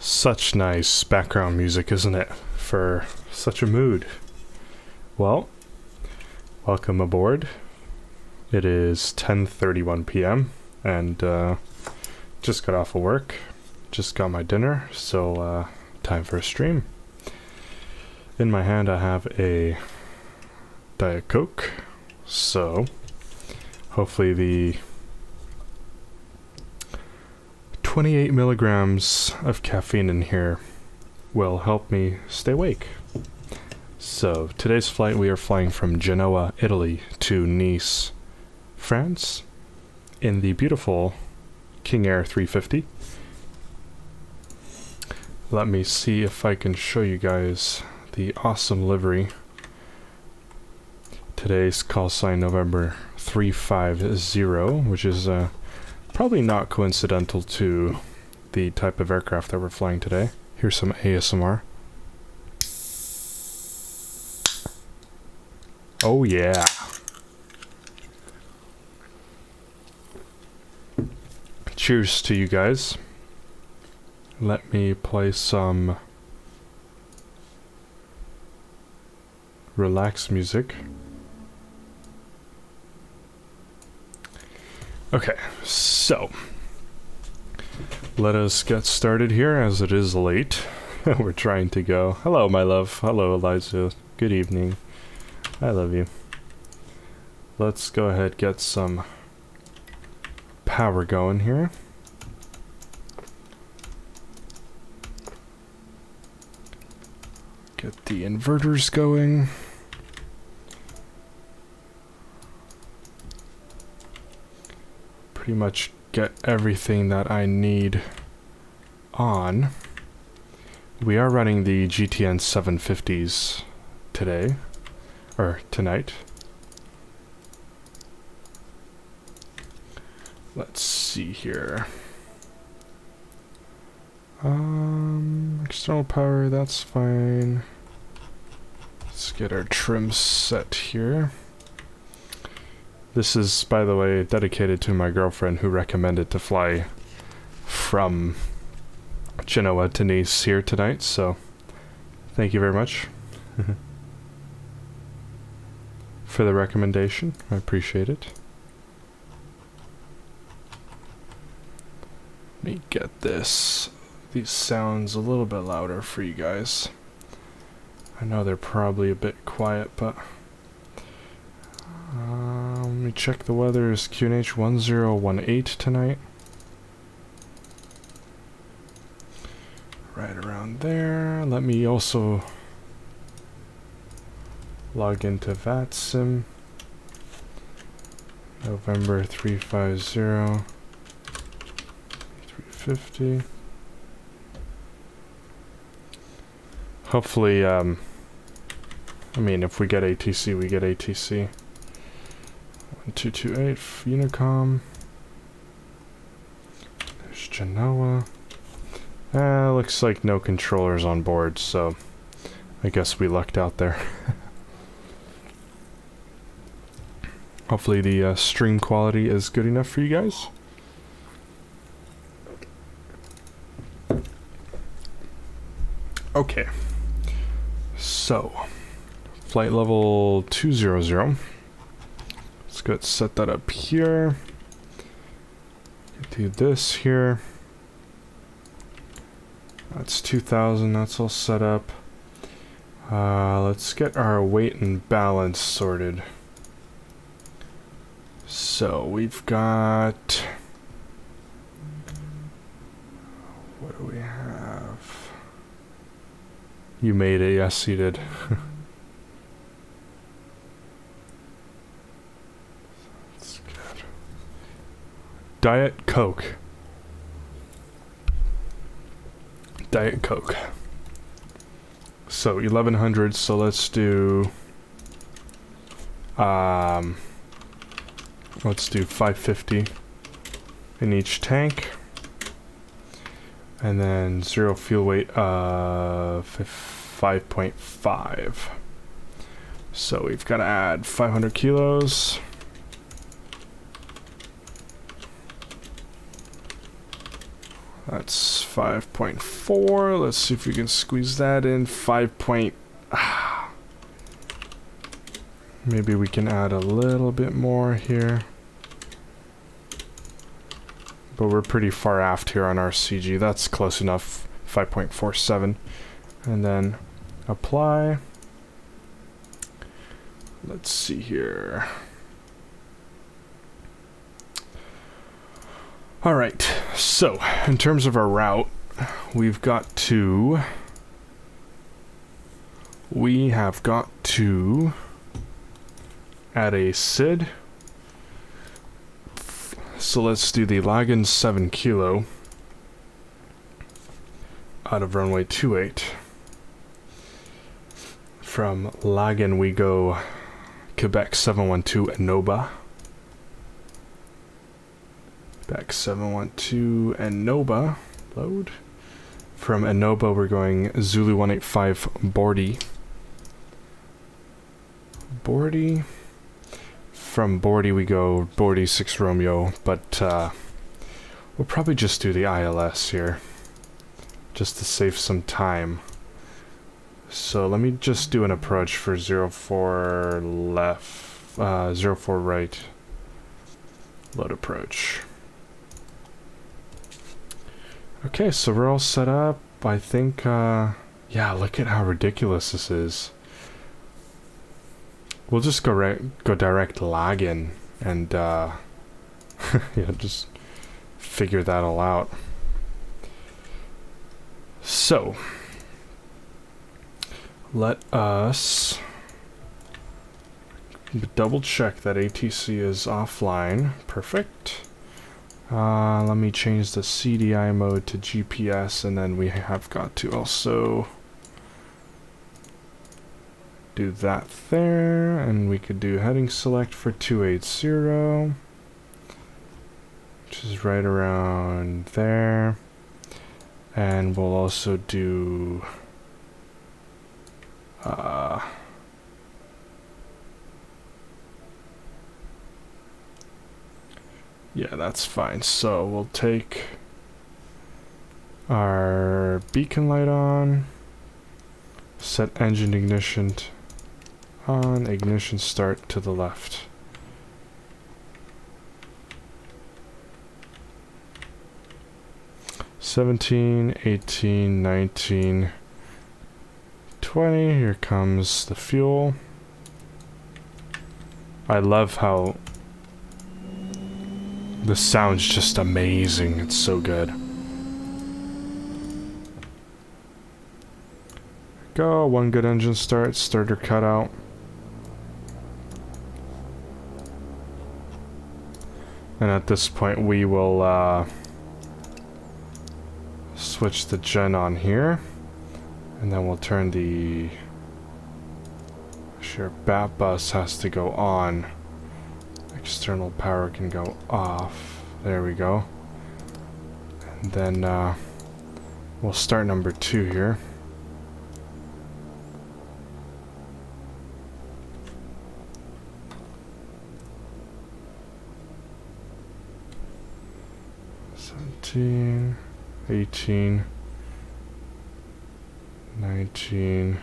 Such nice background music, isn't it? For such a mood. Well, welcome aboard. It is 10:31 p.m. and just got off of work. Just got my dinner, so time for a stream. In my hand I have a Diet Coke, so hopefully the 28 milligrams of caffeine in here will help me stay awake. So today's flight, we are flying from Genoa, Italy to Nice, France in the beautiful King Air 350. Let me see if I can show you guys the awesome livery. Today's call sign November 350, which is probably not coincidental to the type of aircraft that we're flying today. Here's some ASMR. Oh yeah. Cheers to you guys. Let me play some relaxed music. Okay, so let us get started here as it is late. We're trying to go. Hello, my love. Hello, Eliza. Good evening. I love you. Let's go ahead, get some power going here. Get the inverters going. Pretty much get everything that I need on. We are running the GTN 750s today, or tonight. Let's see here. External power, that's fine. Let's get our trim set here. This is, by the way, dedicated to my girlfriend who recommended to fly from Genoa to Nice here tonight, so thank you very much for the recommendation. I appreciate it. Let me get these sounds a little bit louder for you guys. I know they're probably a bit quiet, but let me check the weather. Is QNH 1018 tonight? Right around there. Let me also log into VATSIM. November 350 350. Hopefully, I mean, if we get ATC, we get ATC. 1228 Unicom. There's Genoa. Looks like no controllers on board, so I guess we lucked out there. Hopefully the stream quality is good enough for you guys. Okay. So, flight level 200. Let's go ahead and set that up here. Do this here. That's 2000, that's all set up. Let's get our weight and balance sorted. So we've got... what do we have? You made it, yes you did. That's good. Diet Coke. Diet Coke. So 1100, so let's do 550 in each tank. And then zero fuel weight 5.5. So we've got to add 500 kilos. That's 5.4. Let's see if we can squeeze that in. 5 point... Maybe we can add a little bit more here. But we're pretty far aft here on our CG. That's close enough. 5.47. And then apply. Let's see here. All right. So, in terms of our route, we have got to add a SID. So let's do the Lagan 7 kilo out of runway 28. From Lagan we go Quebec 712 Enoba. Quebec 712 Enoba. Load. From Enoba we're going Zulu 185 Bordy. Bordy. From Bordy we go Bordy 6 Romeo, but we'll probably just do the ILS here, just to save some time. So let me just do an approach for 04 left, 04 right, load approach. Okay, so we're all set up. I think, yeah, look at how ridiculous this is. We'll just go direct Lagan and yeah, just figure that all out. So let us double check that ATC is offline. Perfect. Let me change the CDI mode to GPS, and then we have got to also do that there, and we could do heading select for 280, which is right around there, and we'll also do yeah, that's fine. So we'll take our beacon light on, set engine ignition on, ignition start to the left. $17, $18, $19, $20. Here comes the fuel. I love how the sound's just amazing. It's so good. Go, one good engine start, starter cutout. And at this point we will switch the gen on here, and then we'll turn the BAT bus has to go on. External power can go off. There we go. And then we'll start number 2 here. $17, $18, $19.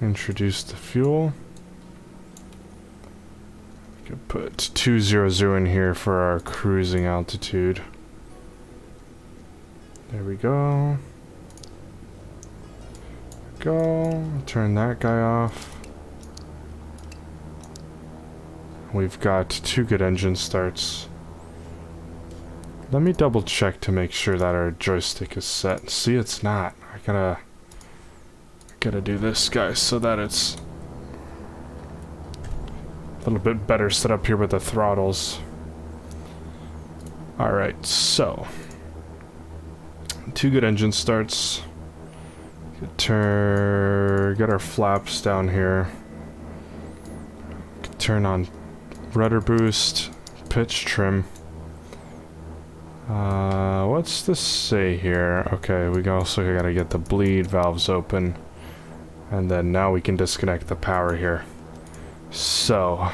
Introduce the fuel. We could put 200 in here for our cruising altitude. There we go. Turn that guy off. We've got 2 good engine starts. Let me double check to make sure that our joystick is set. See, it's not. I gotta do this, guys, so that it's a little bit better set up here with the throttles. Alright, so 2 good engine starts. Get our flaps down here. Turn on rudder boost, pitch trim. What's this say here? Okay, we also gotta get the bleed valves open, and then now we can disconnect the power here. So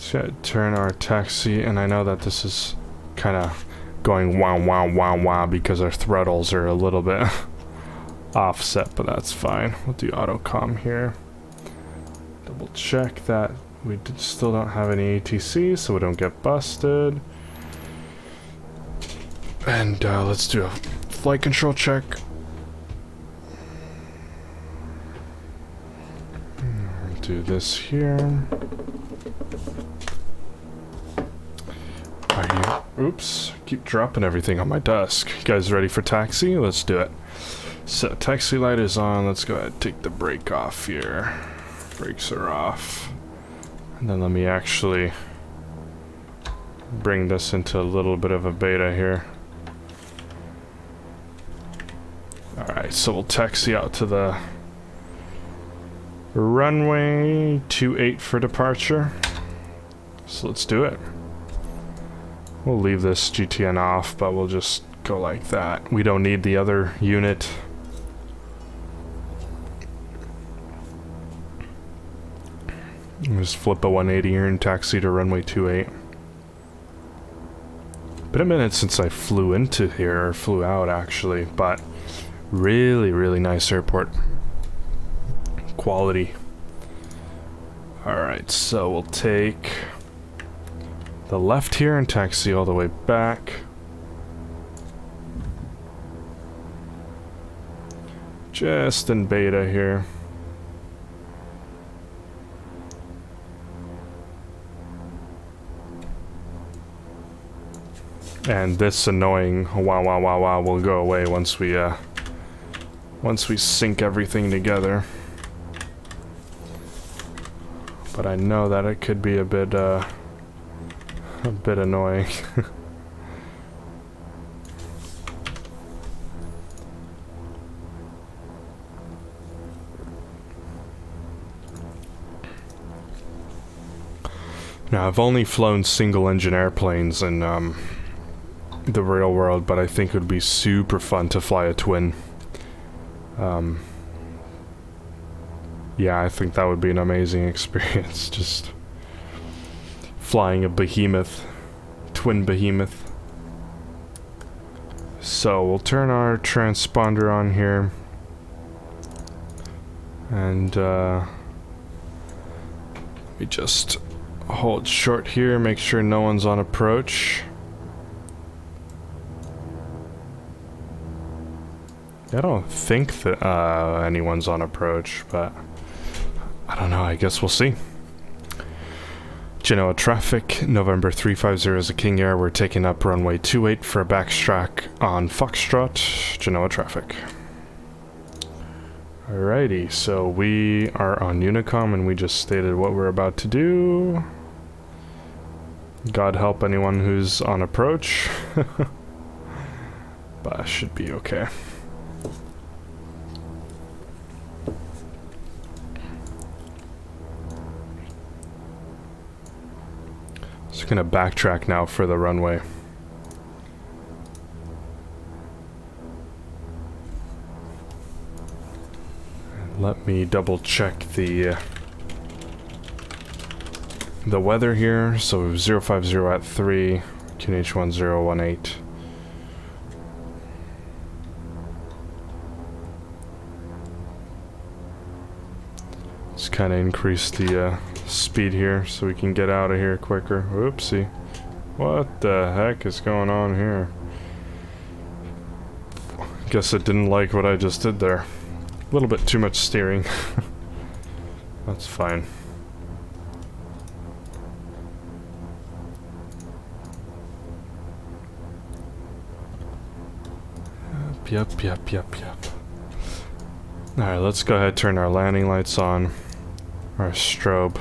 So yeah, turn our taxi, and I know that this is kind of going wow wow wow wow because our throttles are a little bit offset, but that's fine. We'll do autocom here. Double check that we still don't have any ATC, so we don't get busted. And let's do a flight control check. Do this here. Are you? Oops! Keep dropping everything on my desk. You guys ready for taxi? Let's do it. So taxi light is on. Let's go ahead and take the brake off here. Brakes are off. And then let me actually bring this into a little bit of a beta here. Alright, so we'll taxi out to the runway 28 for departure. So let's do it. We'll leave this GTN off, but we'll just go like that. We don't need the other unit. Just flip a 180 here and taxi to runway 28. Been a minute since I flew into here, or flew out actually, but really, really nice airport. Quality. Alright, so we'll take the left here and taxi all the way back. Just in beta here. And this annoying wow wow wow wow will go away once we sync everything together. But I know that it could be a bit annoying. Now I've only flown single engine airplanes in the real world, but I think it would be super fun to fly a twin. Yeah, I think that would be an amazing experience, just flying a behemoth, twin behemoth. So we'll turn our transponder on here, and we just hold short here, make sure no one's on approach. I don't think that anyone's on approach, but I don't know, I guess we'll see. Genoa traffic, November 350 is a King Air. We're taking up runway 28 for a backtrack on Foxtrot, Genoa traffic. Alrighty, so we are on Unicom and we just stated what we're about to do. God help anyone who's on approach. But should be okay. Just gonna backtrack now for the runway. Let me double check the weather here. So 050 at 3, QNH1018. Let's kind of increase the speed here so we can get out of here quicker. Whoopsie. What the heck is going on here? Guess it didn't like what I just did there. A little bit too much steering. That's fine. Yep. Alright, let's go ahead and turn our landing lights on. Our strobe.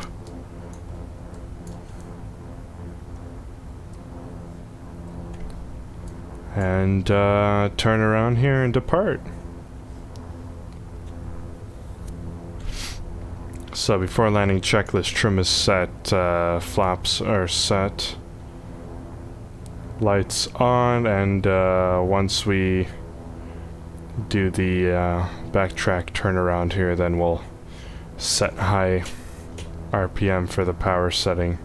And turn around here and depart. So before landing checklist, trim is set, flaps are set, lights on, and once we do the backtrack turnaround here, then we'll set high RPM for the power setting.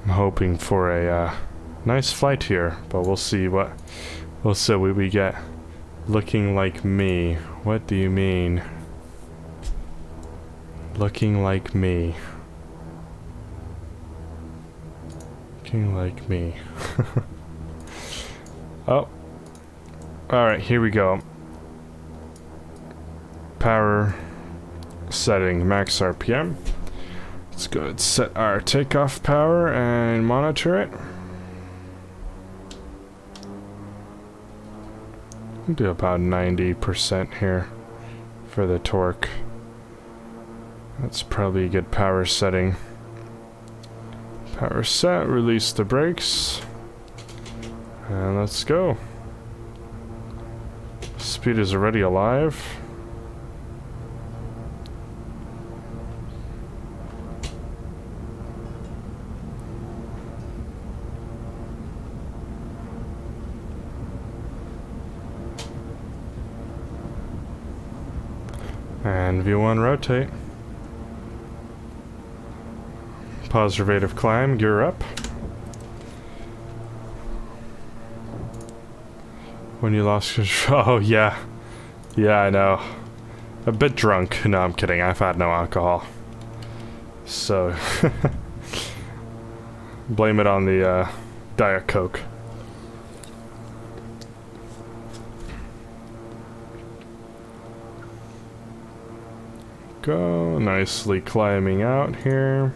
I'm hoping for a nice flight here, but we'll see what we get. Looking like me. What do you mean? Looking like me. Looking like me. Oh. Alright, here we go. Power setting, max RPM. Let's go ahead and set our takeoff power and monitor it. We'll do about 90% here for the torque. That's probably a good power setting. Power set, release the brakes. And let's go. Speed is already alive. And V1 rotate. Positive rate of climb, gear up. When you lost control, oh yeah. Yeah, I know. A bit drunk. No, I'm kidding, I've had no alcohol. So, blame it on the Diet Coke. Go, nicely climbing out here.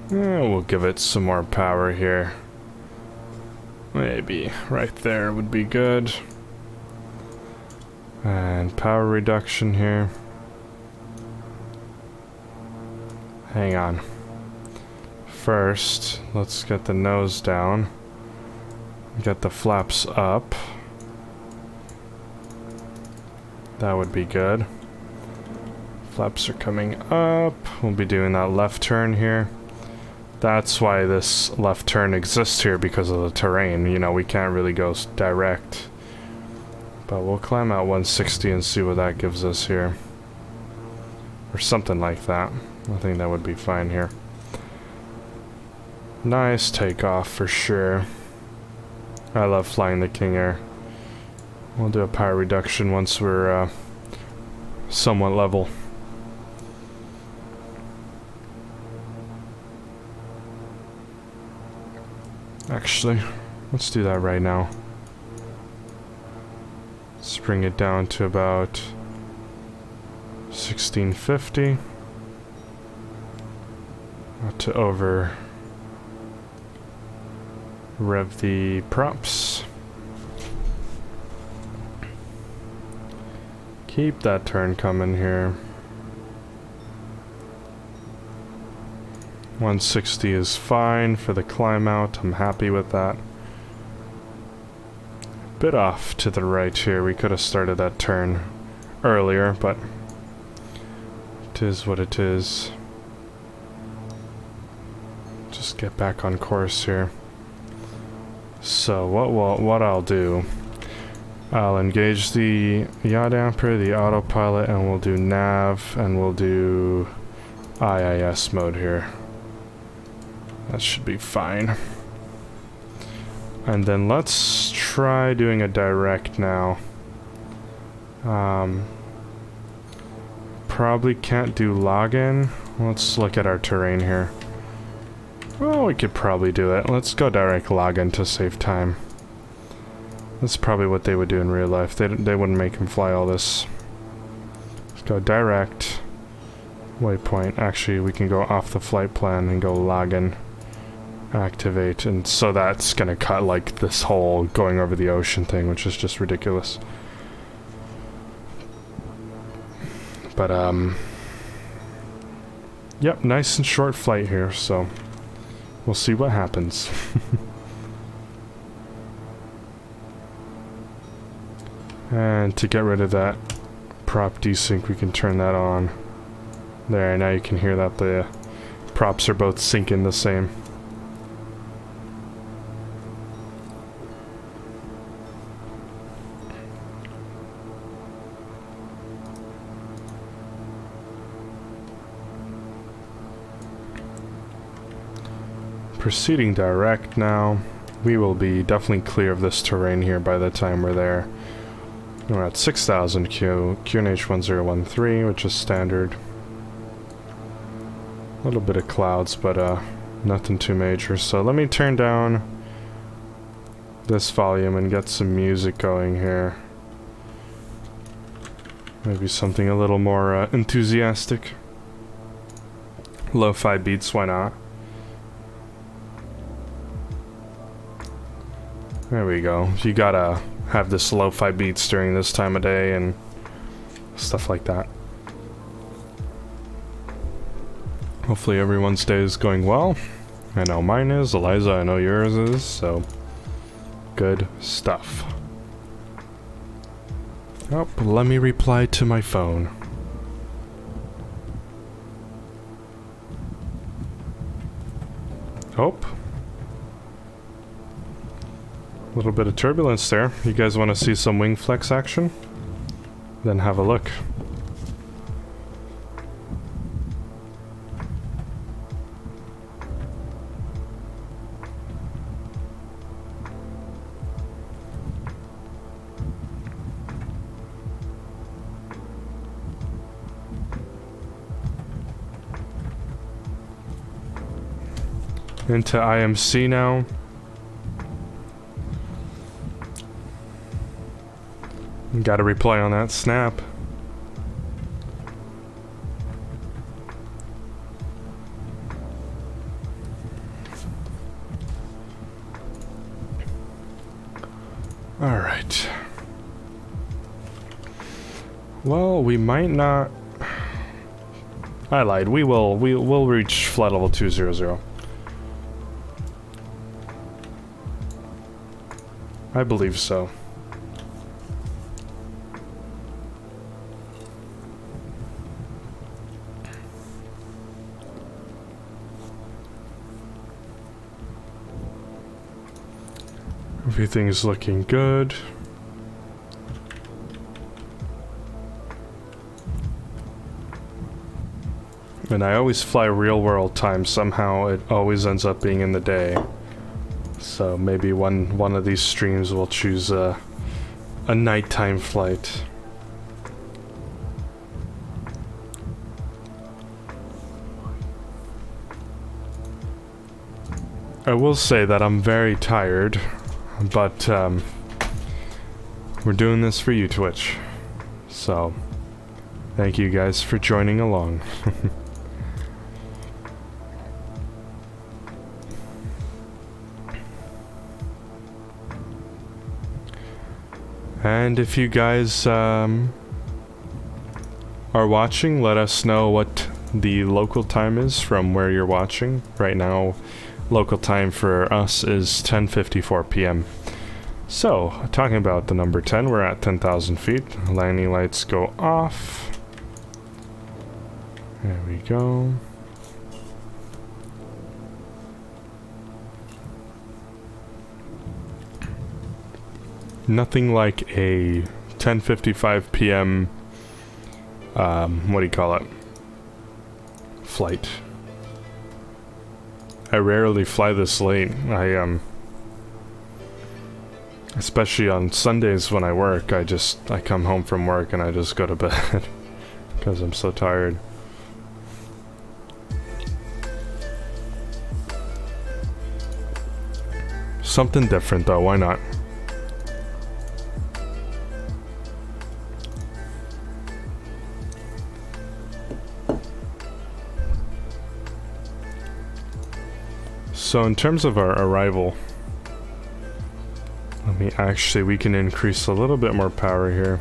Yeah, we'll give it some more power here. Maybe right there would be good. And power reduction here. Hang on. First, let's get the nose down. Get the flaps up. That would be good. Flaps are coming up. We'll be doing that left turn here. That's why this left turn exists here, because of the terrain. You know, we can't really go direct. But we'll climb out 160 and see what that gives us here. Or something like that. I think that would be fine here. Nice takeoff for sure. I love flying the King Air. We'll do a power reduction once we're somewhat level. Actually, let's do that right now. Let's bring it down to about 1650. Not to over rev the props. Keep that turn coming here. 160 is fine for the climb out. I'm happy with that. Bit off to the right here. We could have started that turn earlier, but it is what it is. Just get back on course here. So what I'll do, I'll engage the yaw damper, the autopilot, and we'll do nav, and we'll do IIS mode here. That should be fine. And then let's try doing a direct now. Probably can't do login. Let's look at our terrain here. Well, we could probably do it. Let's go direct login to save time. That's probably what they would do in real life. They wouldn't make him fly all this. Let's go direct. Waypoint. Actually, we can go off the flight plan and go login. Activate, and so that's gonna cut like this whole going over the ocean thing, which is just ridiculous. But yep, nice and short flight here, so we'll see what happens. And to get rid of that prop desync, we can turn that on. There, now you can hear that the props are both syncing the same. proceeding direct now. We will be definitely clear of this terrain here by the time we're there. We're at 6,000 QNH 1013, which is standard. A little bit of clouds, but nothing too major. So let me turn down this volume and get some music going here. Maybe something a little more enthusiastic. Lo-fi beats, why not? There we go. You gotta have this lo-fi beats during this time of day and stuff like that. Hopefully everyone's day is going well. I know mine is. Eliza, I know yours is. So, good stuff. Oh, let me reply to my phone. Oh. A little bit of turbulence there. You guys want to see some wing flex action? Then have a look. Into IMC now. Gotta reply on that snap. All right. Well, we might not. I lied. We'll reach flight level 200. I believe so. Everything's looking good. And I always fly real world time. Somehow it always ends up being in the day. So maybe one of these streams will choose a nighttime flight. I will say that I'm very tired, but we're doing this for you, Twitch. So thank you guys for joining along. And if you guys are watching, let us know what the local time is from where you're watching. Right now, local time for us is 10:54 p.m. So, talking about the number 10, we're at 10,000 feet. Landing lights go off. There we go. Nothing like a 10:55 p.m. What do you call it? Flight. I rarely fly this late. Especially on Sundays when I work, I come home from work and I just go to bed because I'm so tired. Something different though, why not? So in terms of our arrival, we can increase a little bit more power here.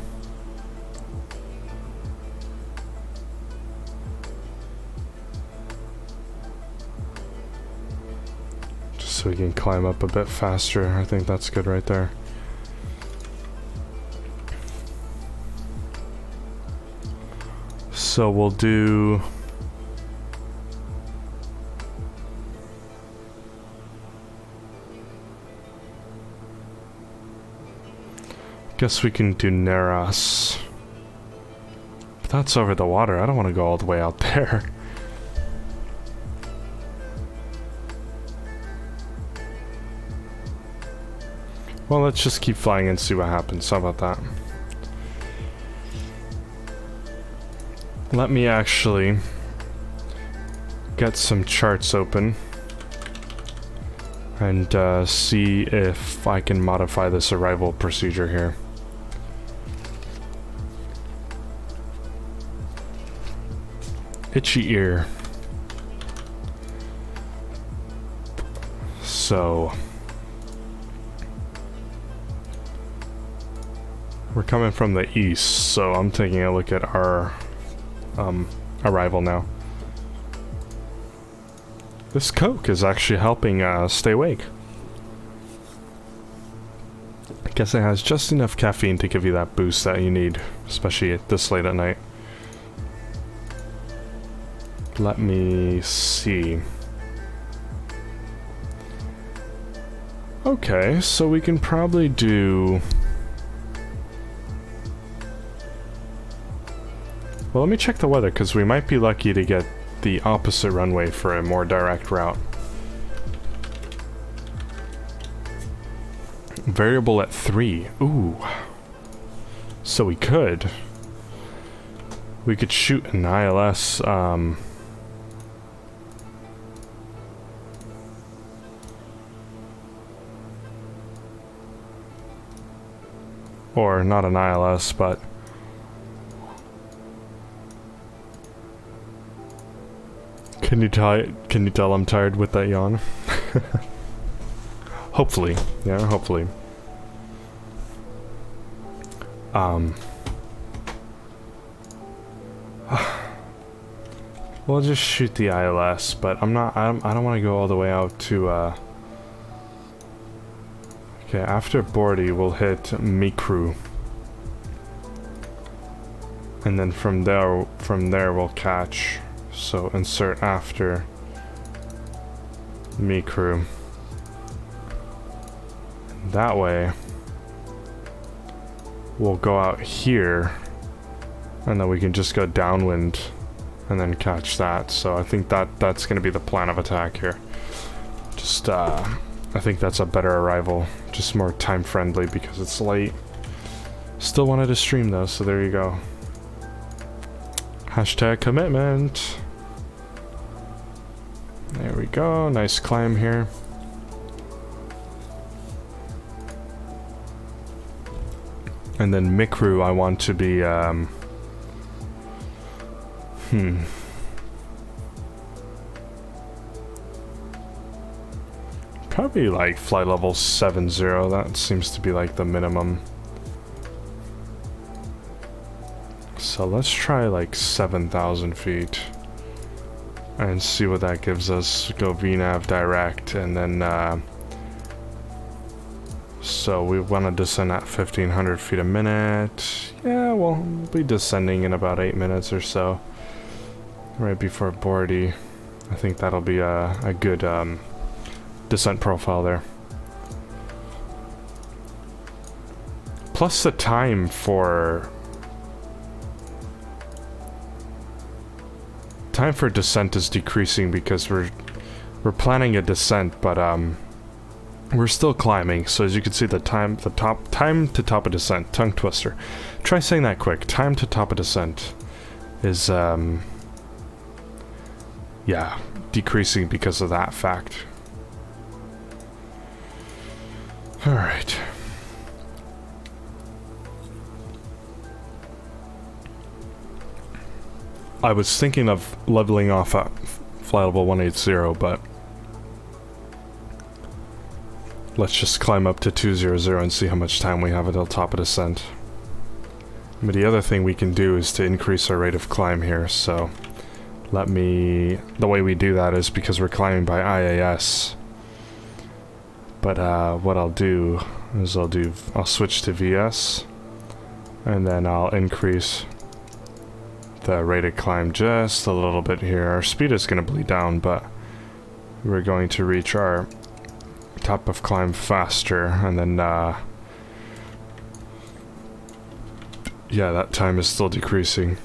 Just so we can climb up a bit faster. I think that's good right there. So we'll do... Guess we can do Neras. But that's over the water. I don't want to go all the way out there. Well, let's just keep flying and see what happens. How about that? Let me actually get some charts open and see if I can modify this arrival procedure here. Itchy ear. So we're coming from the east, so I'm taking a look at our arrival now. This Coke is actually helping stay awake. I guess it has just enough caffeine to give you that boost that you need, especially this late at night. Let me see. Okay, so we can probably do... Well, let me check the weather, because we might be lucky to get the opposite runway for a more direct route. Variable at 3. Ooh. So we could shoot an ILS, or not an ILS, but Can you tell I'm tired with that yawn? Hopefully. Yeah, hopefully. We'll just shoot the ILS, but I don't want to go all the way out to okay, after Bordy we'll hit Mikru. And then from there we'll catch. So insert after Mikru. That way we'll go out here and then we can just go downwind and then catch that. So I think that's gonna be the plan of attack here. Just I think that's a better arrival, just more time friendly because it's late. Still wanted to stream though, so there you go. Hashtag commitment. There we go, nice climb here. And then Mikru I want to be, probably like flight level 70, that seems to be like the minimum. So let's try like 7,000 feet. And see what that gives us. Go VNav direct, and then so we want to descend at 1,500 feet a minute. Yeah, we'll be descending in about 8 minutes or so. Right before Bordy. I think that'll be a good descent profile there. Plus the time for descent is decreasing because we're planning a descent, but we're still climbing. So as you can see, the time to top of descent, tongue twister. Try saying that quick. Time to top of descent is yeah, decreasing because of that fact. All right. I was thinking of leveling off at flight level 180, but let's just climb up to 200 and see how much time we have until top of descent. But the other thing we can do is to increase our rate of climb here, so the way we do that is because we're climbing by IAS. But what I'll do is I'll switch to VS, and then I'll increase the rate of climb just a little bit here. Our speed is going to bleed down, but we're going to reach our top of climb faster, and then yeah, that time is still decreasing.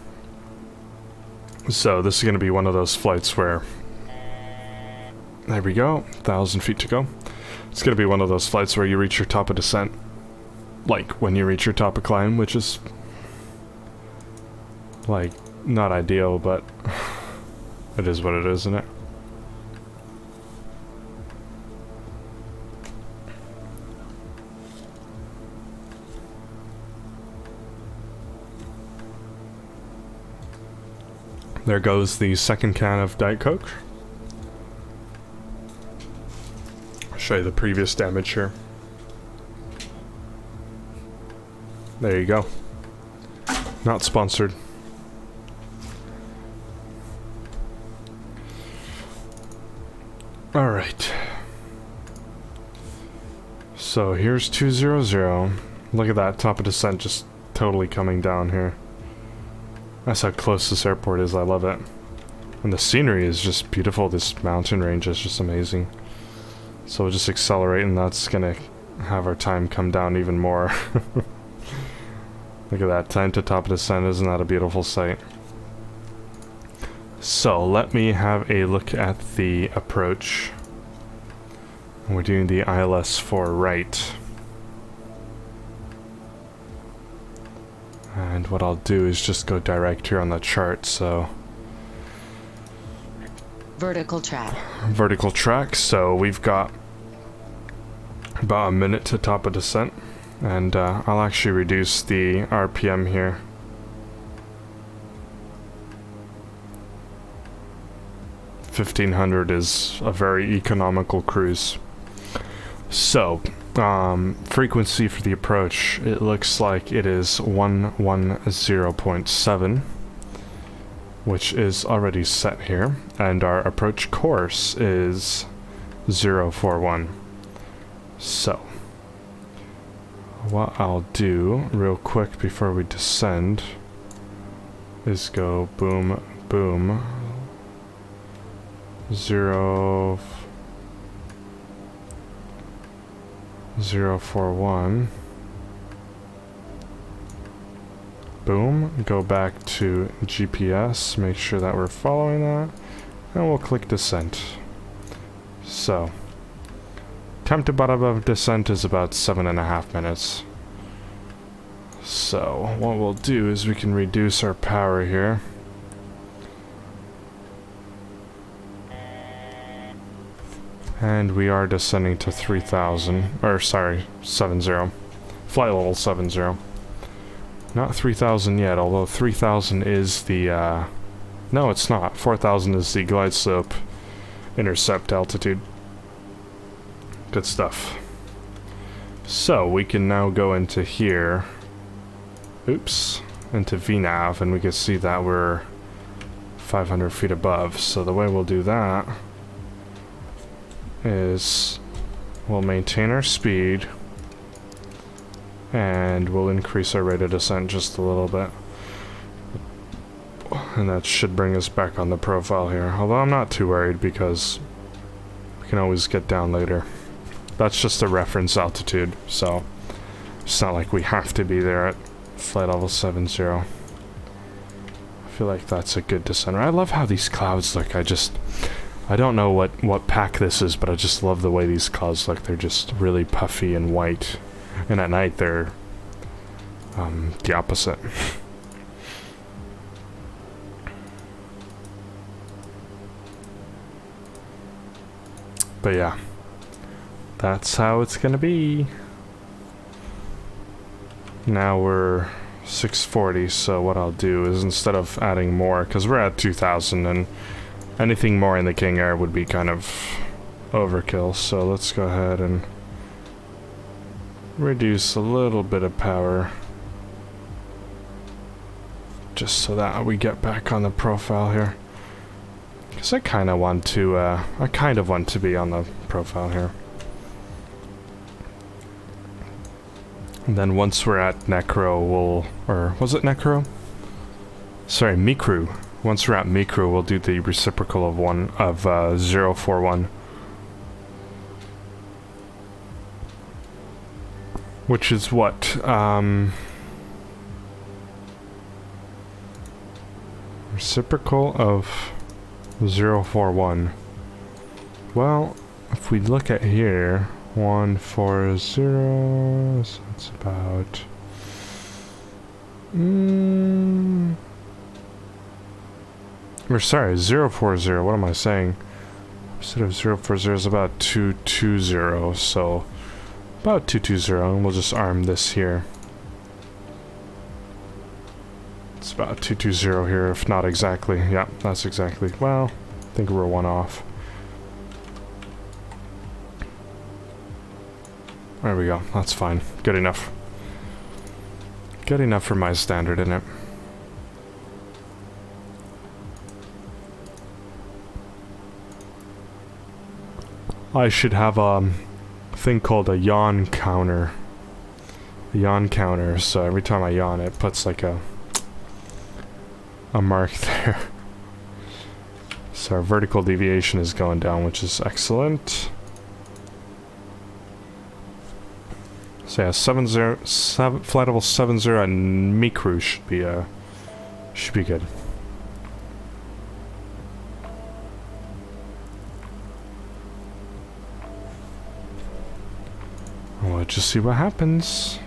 So this is going to be one of those flights where, there we go, 1,000 feet to go. It's gonna be one of those flights where you reach your top of descent, like when you reach your top of climb, which is like not ideal, but it is what it is, isn't it? There goes the second can of Diet Coke. I'll show you the previous damage here. There you go. Not sponsored. Alright. So here's 200. Look at that top of descent just totally coming down here. That's how close this airport is, I love it. And the scenery is just beautiful, this mountain range is just amazing. So we'll just accelerate and that's gonna have our time come down even more. Look at that, time to top of descent, isn't that a beautiful sight? So let me have a look at the approach. We're doing the ILS 4 right. And what I'll do is just go direct here on the chart, so... Vertical track. Vertical track, so we've got about a minute to top of descent. And I'll actually reduce the RPM here. $1,500 is a very economical cruise. So, frequency for the approach, it looks like it is 110.7, which is already set here, and our approach course is 041. So, what I'll do real quick before we descend is go boom, boom, 041. Boom, go back to GPS, make sure that we're following that, and we'll click descent. So, time to bottom of descent is about 7.5 minutes. So, what we'll do is we can reduce our power here. And we are descending to 3,000, or sorry, 70. Flight level 70. Not 3,000 yet, although 3,000 is the, no it's not. 4,000 is the glide slope intercept altitude. Good stuff. So, we can now go into here. Oops. Into VNAV, and we can see that we're 500 feet above. So the way we'll do that is we'll maintain our speed and we'll increase our rate of descent just a little bit, and that should bring us back on the profile here, although I'm not too worried because we can always get down later. That's just a reference altitude, so it's not like we have to be there at flight level 70. I feel like that's a good descent. I love how these clouds look. I don't know what pack this is, but I just love the way these clouds look. They're just really puffy and white. And at night, they're the opposite. But yeah, that's how it's gonna be. Now we're 640, so what I'll do is instead of adding more, because we're at 2,000 and anything more in the King Air would be kind of overkill, so let's go ahead and reduce a little bit of power just so that we get back on the profile here, because I kind of want to be on the profile here. And then once we're at Necro, or was it Necro? Sorry, Mikru. Once we're at Mikru, we'll do the reciprocal of 041. Which is what? Reciprocal of 041. Well, if we look at here, 140, so that's about... or sorry, 040, what am I saying? Instead of 040 is about 220, so about 220, and we'll just arm this here. It's about 220 here, if not exactly. Yeah, that's exactly. Well, I think we're one off. There we go, that's fine. Good enough. Good enough for my standard, isn't it? I should have a thing called a yawn counter. A yawn counter, so every time I yawn it puts like a mark there. So our vertical deviation is going down, which is excellent. So yeah, 70, flight level 70 and Mikru should be good. We'll just see what happens.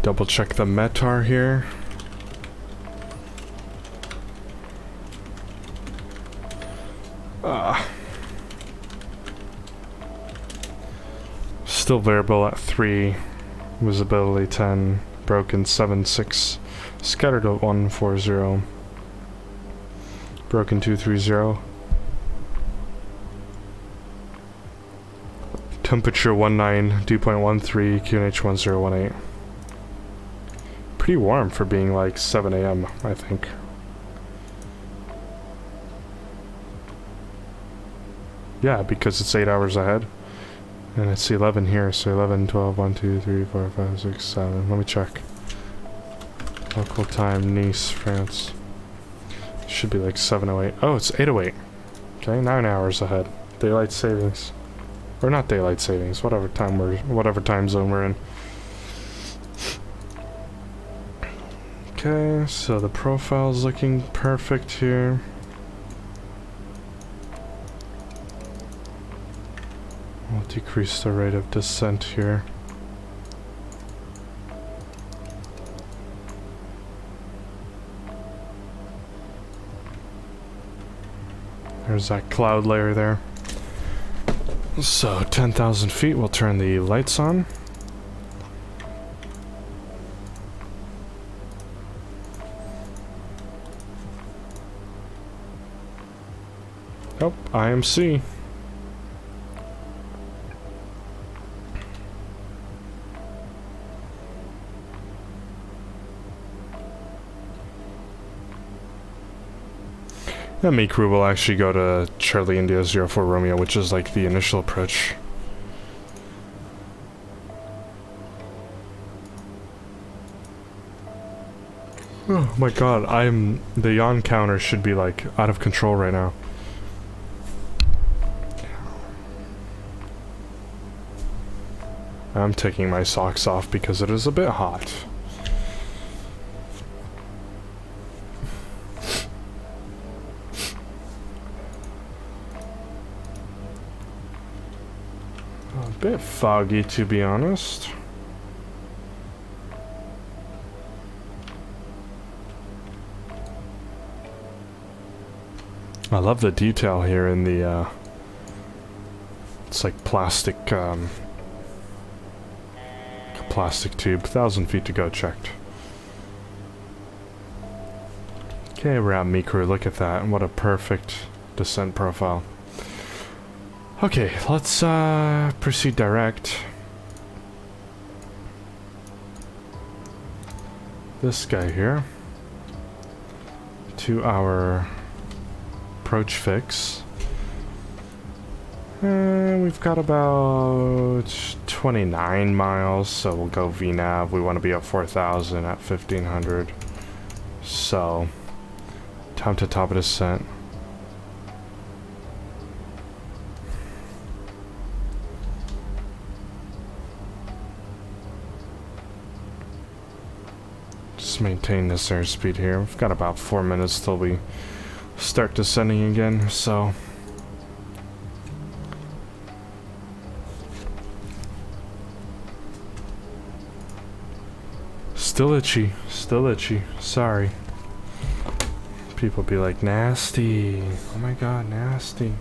Double check the METAR here. Still variable at 3, visibility 10, broken 7.6, scattered at 140, broken 230, temperature 19, dew point 13, QNH 1018. Pretty warm for being like 7 AM, I think. Yeah, because it's 8 hours ahead. And it's 11 here, so 11, 12, 1, 2, 3, 4, 5, 6, 7. Let me check. Local time, Nice, France. Should be like 7:08. Oh, it's 8:08. Okay, 9 hours ahead. Daylight savings. Or not daylight savings, whatever time zone we're in. Okay, so the profile's looking perfect here. We'll decrease the rate of descent here. There's that cloud layer there. So 10,000 feet, we'll turn the lights on. Oh, IMC. The Me crew will actually go to Charlie India 04 Romeo, which is like the initial approach. Oh my god, the yawn counter should be like out of control right now. I'm taking my socks off because it is a bit hot. A bit foggy, to be honest. I love the detail here in the, it's like plastic, plastic tube. 1,000 feet to go, checked. Okay, we're at Mikuru, look at that, what a perfect descent profile. Okay, let's proceed direct. This guy here to our approach fix. We've got about 29 miles, so we'll go VNAV. We want to be at 4,000 at 1,500. So, time to top of descent. Let's maintain this airspeed here. We've got about 4 minutes till we start descending again, so... Still itchy. Still itchy. Sorry. People be like, nasty. Oh my god, nasty.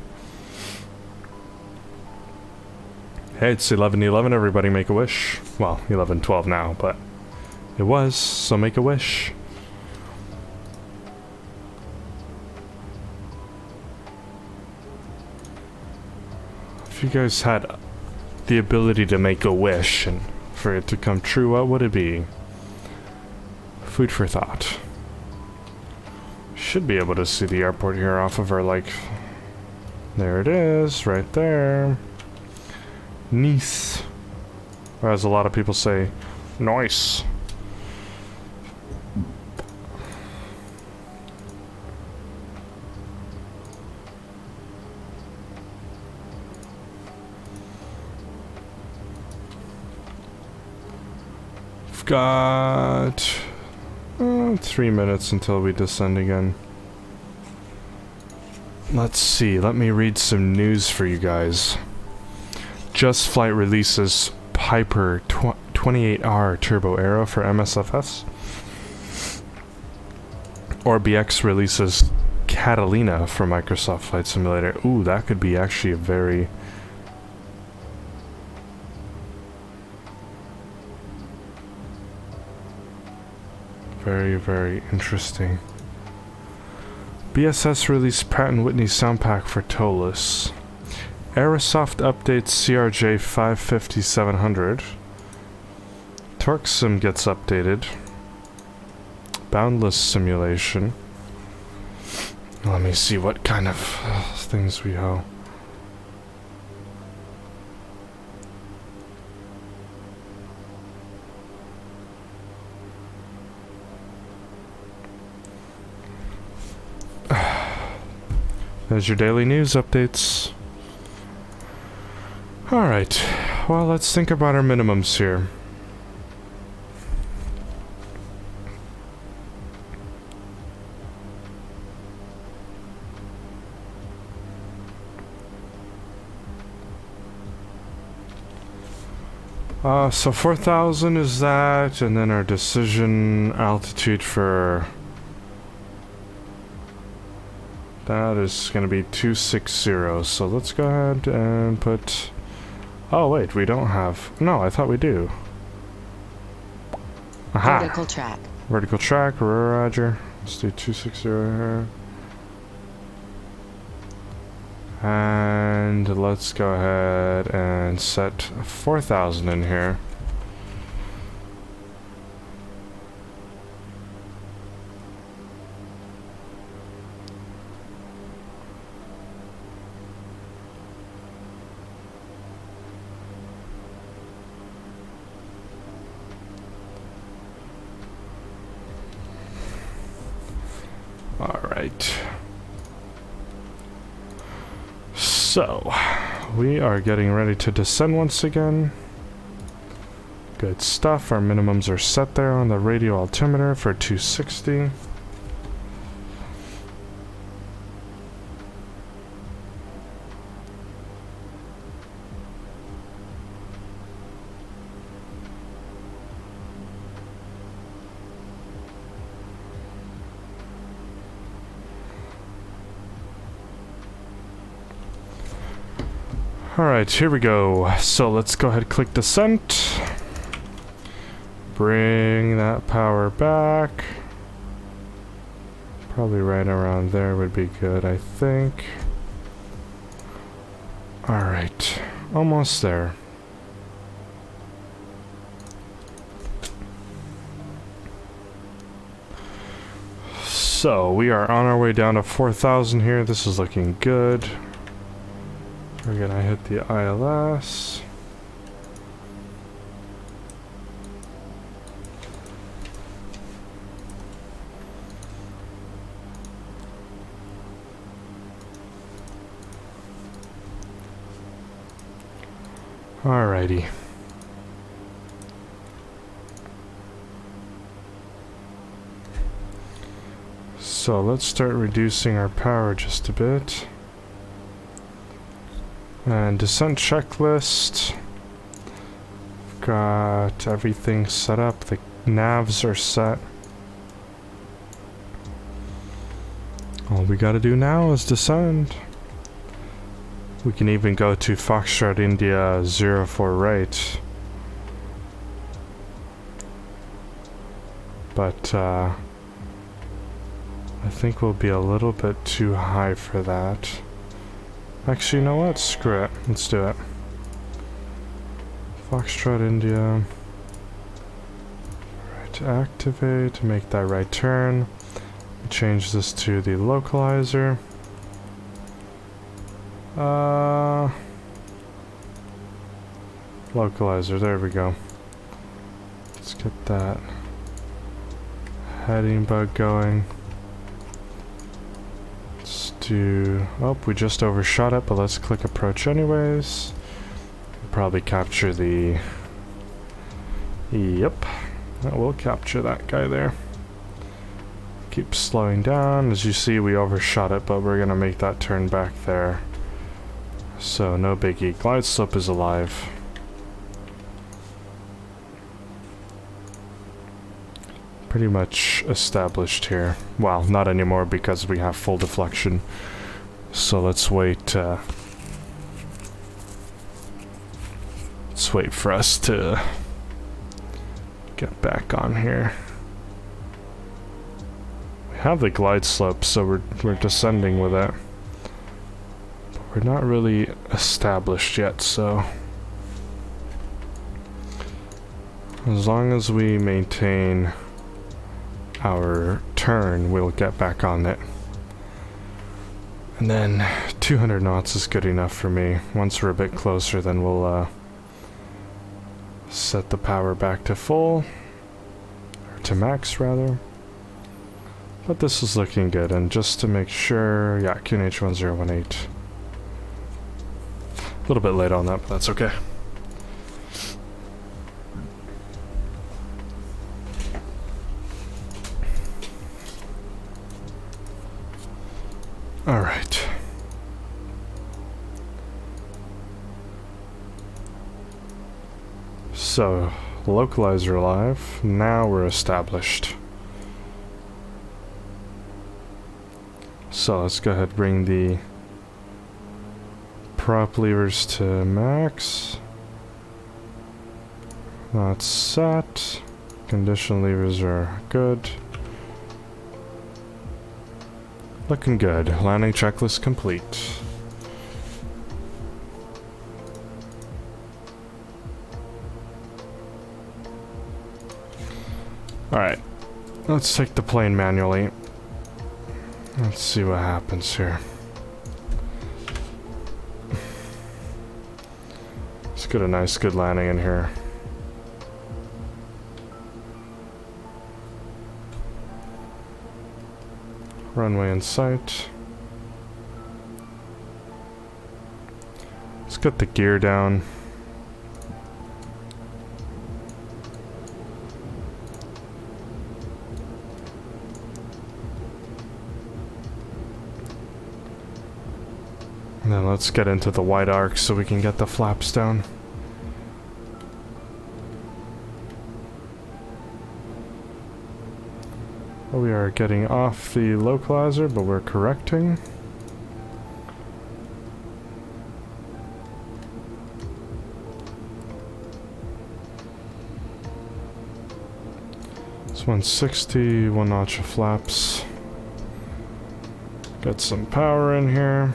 Hey, it's 11:11. Everybody make a wish. Well, 11:12 now, but it was, so make a wish. If you guys had the ability to make a wish and for it to come true, what would it be? Food for thought. Should be able to see the airport here off of our, like... There it is, right there. Nice. Or as a lot of people say, nice. We've got 3 minutes until we descend again. Let's see, let me read some news for you guys. Just Flight releases Piper 28R Turbo Aero for MSFS. Orbx releases Catalina for Microsoft Flight Simulator. Ooh, that could be actually a very... very interesting. BSS released Pratt & Whitney sound pack for Tolus. Aerosoft updates CRJ 550-700. TorqueSim gets updated. Boundless simulation. Let me see what kind of things we have. There's your daily news updates. Alright, well, let's think about our minimums here. So 4,000 is that, and then our decision altitude for... That is going to be 260, so let's go ahead and put... Oh wait, we don't have... No, I thought we do. Aha! Vertical track. Vertical track, roger. Let's do 260 here. And let's go ahead and set 4,000 in here. Alright. So, we are getting ready to descend once again. Good stuff. Our minimums are set there on the radio altimeter for 260. Alright, here we go. So let's go ahead and click descent. Bring that power back. Probably right around there would be good, I think. Alright, almost there. So, we are on our way down to 4,000 here. This is looking good. We're gonna hit the ILS. Alrighty. So let's start reducing our power just a bit. And descent checklist. Got everything set up. The navs are set. All we gotta do now is descend. We can even go to Foxtrot India 04 right. But I think we'll be a little bit too high for that. Actually, you know what? Screw it. Let's do it. Foxtrot India. Right, activate, make that right turn. Change this to the localizer. Localizer, there we go. Let's get that heading bug going. Let's do... Oh, we just overshot it, but let's click approach anyways. Probably capture the... Yep. We'll capture that guy there. Keep slowing down. As you see, we overshot it, but we're gonna make that turn back there. So, no biggie. Glide slope is alive. Pretty much established here. Well, not anymore because we have full deflection. So let's wait. Let's wait for us to get back on here. We have the glide slope, so we're descending with it. But we're not really established yet, so as long as we maintain our turn, we'll get back on it. And then 200 knots is good enough for me. Once we're a bit closer, then we'll set the power back to full, or to max rather. But this is looking good, and just to make sure, yeah, QNH 1018. A little bit late on that, but that's okay. Alright. So, localizer alive. Now we're established. So let's go ahead and bring the prop levers to max. That's set. Condition levers are good. Looking good. Landing checklist complete. Alright. Let's take the plane manually. Let's see what happens here. Let's get a nice good landing in here. Runway in sight. Let's get the gear down. And then let's get into the wide arc so we can get the flaps down. We are getting off the localizer, but we're correcting. It's 160, one notch of flaps. Get some power in here.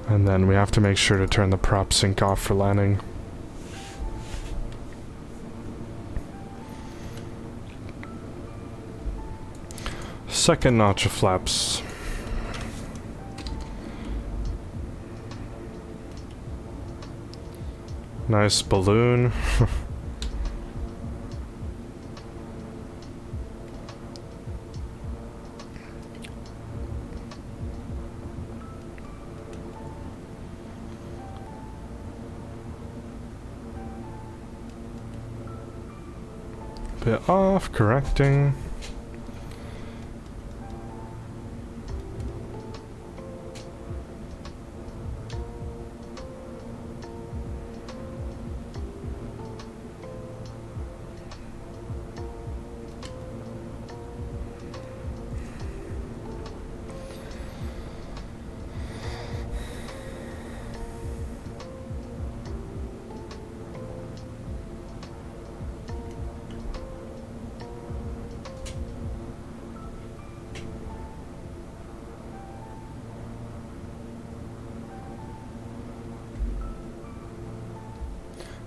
And then we have to make sure to turn the prop sync off for landing. Second notch of flaps. Nice balloon. bit off, correcting.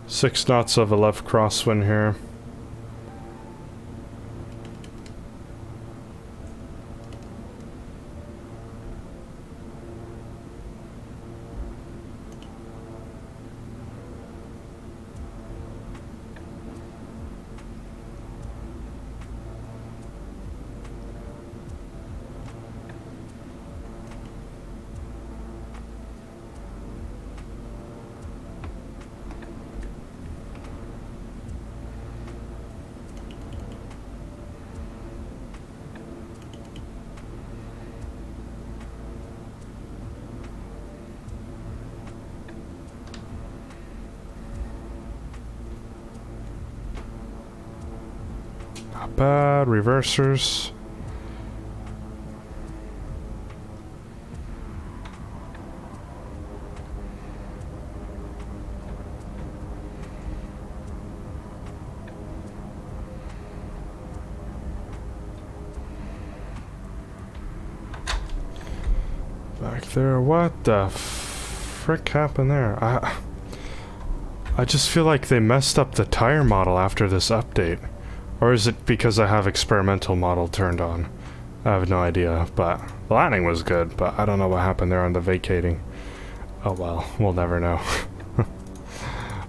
Six knots of a left crosswind here. Not bad. Reversers. Back there. What the frick happened there? I just feel like they messed up the tire model after this update. Or is it because I have experimental model turned on? I have no idea, but the landing was good, but I don't know what happened there on the vacating. Oh well, we'll never know.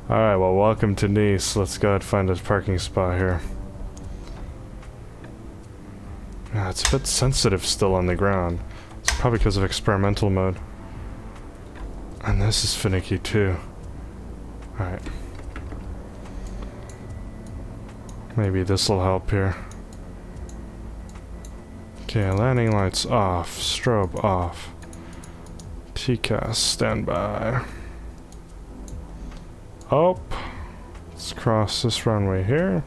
Alright, well, welcome to Nice. Let's go ahead and find a parking spot here. Yeah, it's a bit sensitive still on the ground. It's probably because of experimental mode. And this is finicky too. Alright. Maybe this'll help here. Okay, landing lights off, strobe off. TCAS standby. Oh, let's cross this runway here.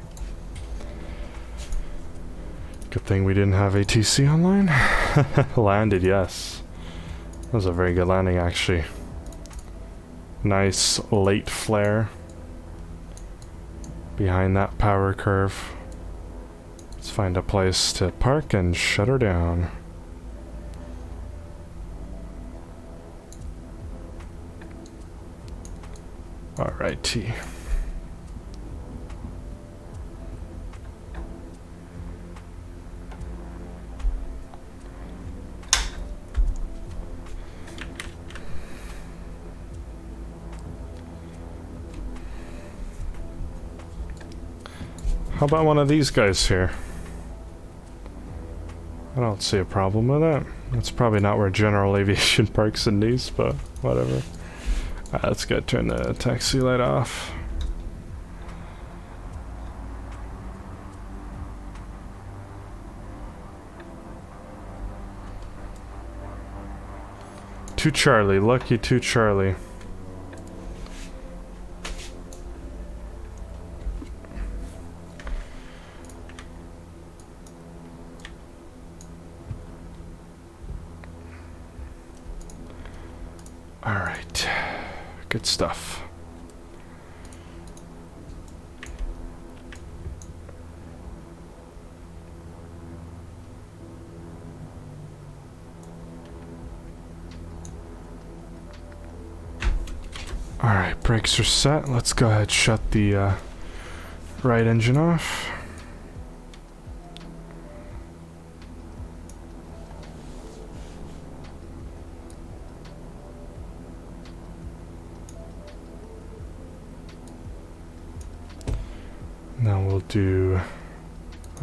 Good thing we didn't have ATC online. Landed, yes. That was a very good landing, actually. Nice late flare. Behind that power curve. Let's find a place to park and shut her down. Alrighty. How about one of these guys here? I don't see a problem with that. That's probably not where general aviation parks in Nice, but whatever. Alright, let's go turn the taxi light off. To Charlie, lucky to Charlie. Alright, good stuff. Alright, brakes are set. Let's go ahead and shut the right engine off. Now we'll do,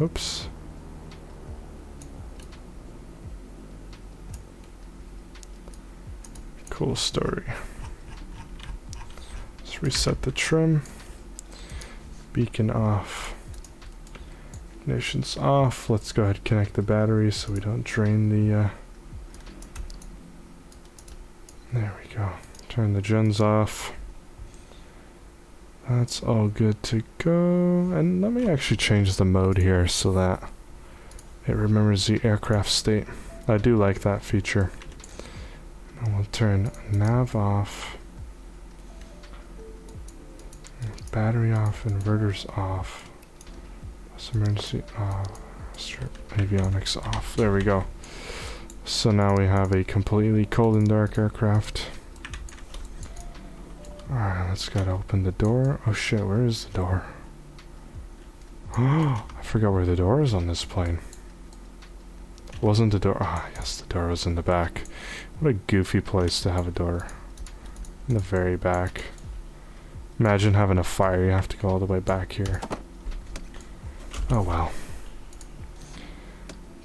oops. Cool story. Let's reset the trim. Beacon off. Ignition's off. Let's go ahead and connect the battery so we don't drain the... There we go. Turn the gens off. That's all good to go. And let me actually change the mode here so that it remembers the aircraft state. I do like that feature. And we'll turn nav off. Battery off, inverters off. Bus emergency off. Strip avionics off. There we go. So now we have a completely cold and dark aircraft. Alright, let's go to open the door. Oh shit, where is the door? Oh, I forgot where the door is on this plane. Wasn't the door? Ah, yes, the door was in the back. What a goofy place to have a door. In the very back. Imagine having a fire, you have to go all the way back here. Oh well.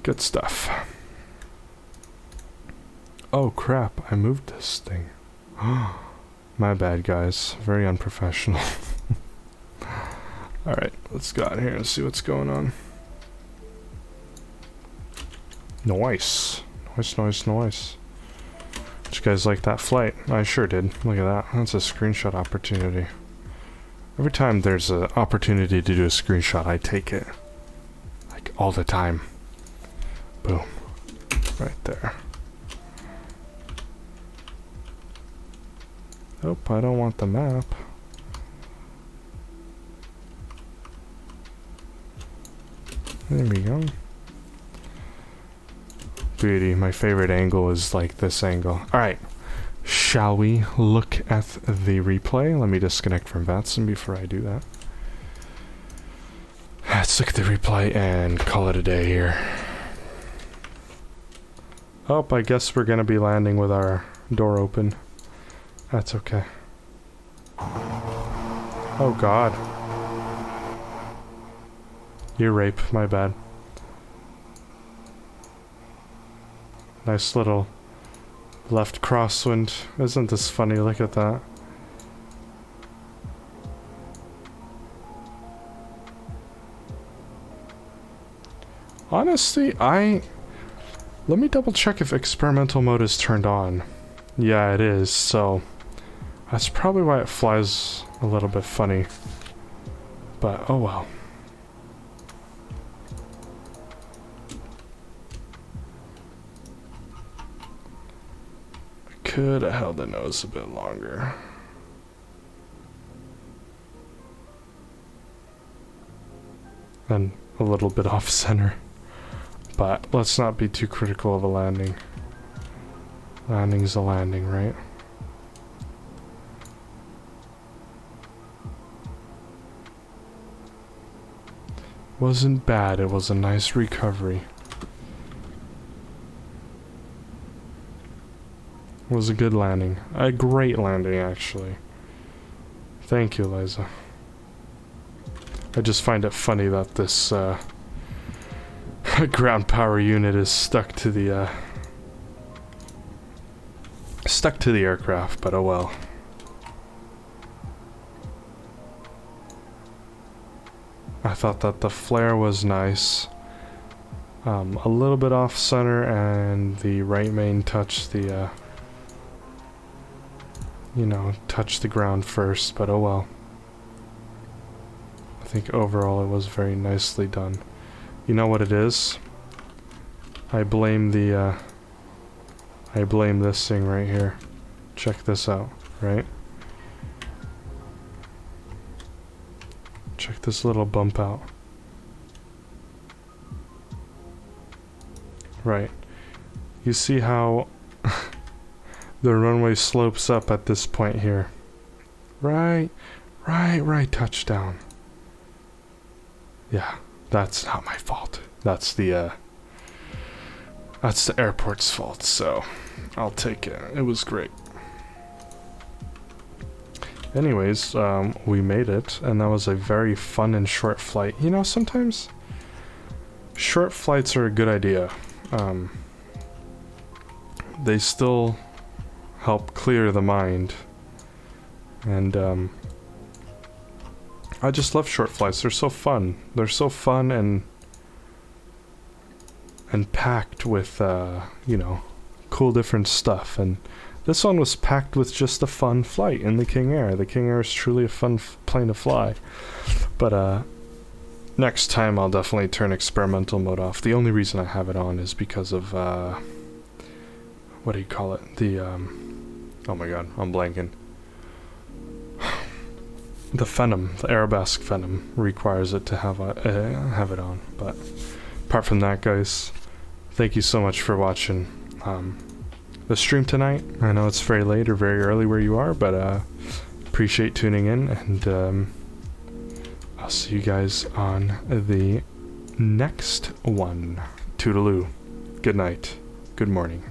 Good stuff. Oh crap, I moved this thing. My bad, guys. Very unprofessional. Alright, let's go out here and see what's going on. Nice. Nice, nice, nice. Did you guys like that flight? I sure did. Look at that. That's a screenshot opportunity. Every time there's an opportunity to do a screenshot, I take it. Like, all the time. Boom. Right there. Nope, I don't want the map. There we go. Beauty. My favorite angle is like this angle. Alright. Shall we look at the replay? Let me disconnect from VATSIM before I do that. Let's look at the replay and call it a day here. Oh, I guess we're gonna be landing with our door open. That's okay. Oh god. Ear rape, my bad. Nice little left crosswind. Isn't this funny? Look at that. Honestly, let me double check if experimental mode is turned on. Yeah, it is, so that's probably why it flies a little bit funny. But, oh well. I could have held the nose a bit longer. And a little bit off center. But let's not be too critical of a landing. Landing's a landing, right? Wasn't bad, it was a nice recovery. It was a good landing. A great landing, actually. Thank you, Liza. I just find it funny that this ground power unit is stuck to the aircraft, but oh well. I thought that the flare was nice. A little bit off center, and the right main touched the you know, touched the ground first, but oh well. I think overall it was very nicely done. You know what it is? I blame this thing right here. Check this out, right? Check this little bump out. Right. You see how the runway slopes up at this point here. Right touchdown. Yeah, that's not my fault. That's the airport's fault, so I'll take it. It was great. Anyways, we made it, and that was a very fun and short flight. You know, sometimes short flights are a good idea. They still help clear the mind, and I just love short flights. They're so fun. They're so fun, and and packed with, you know, cool different stuff. And this one was packed with just a fun flight in the King Air. The King Air is truly a fun plane to fly. But next time I'll definitely turn experimental mode off. The only reason I have it on is because of, what do you call it? The, oh my god, I'm blanking. The Phenom, the Arabesque Phenom, requires it to have it on. But apart from that, guys, thank you so much for watching the stream tonight. I know it's very late or very early where you are, but appreciate tuning in, and I'll see you guys on the next one. Toodaloo. Good night. Good morning.